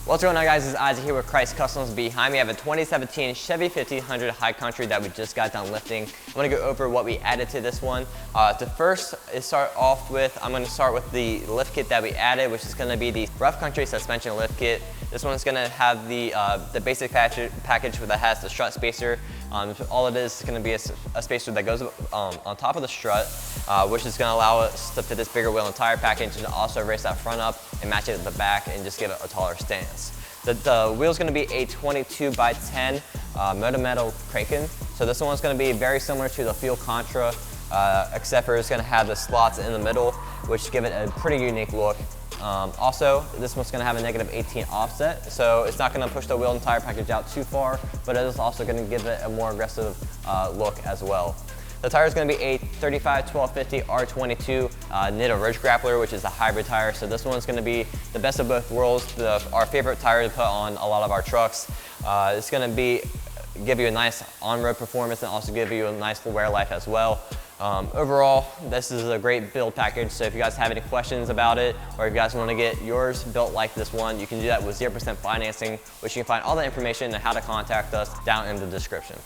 What's going on, guys? This is Isaac here with Krietz Customs. Behind me I have a 2017 Chevy 1500 High Country that we just got done lifting. I'm going to go over what we added to this one. I'm going to start with the lift kit that we added, which is going to be the Rough Country suspension lift kit. This one's going to have the basic package that has the strut spacer. All it is going to be a spacer that goes on top of the strut, which is going to allow us to fit this bigger wheel and tire package and also raise that front up and match it at the back and just give it a taller stance. The wheel's going to be a 22x10 Moto Metal Kraken. So this one's going to be very similar to the Fuel Contra, except for it's going to have the slots in the middle, which give it a pretty unique look. Also, this one's going to have a -18 offset, so it's not going to push the wheel and tire package out too far, but it is also going to give it a more aggressive look as well. The tire is going to be a 35-12-50 R22 Nitto Ridge Grappler, which is a hybrid tire. So this one's going to be the best of both worlds, our favorite tire to put on a lot of our trucks. It's going to give you a nice on-road performance and also give you a nice wear life as well. Overall, this is a great build package, so if you guys have any questions about it, or if you guys want to get yours built like this one, you can do that with 0% financing, which you can find all the information and how to contact us down in the description.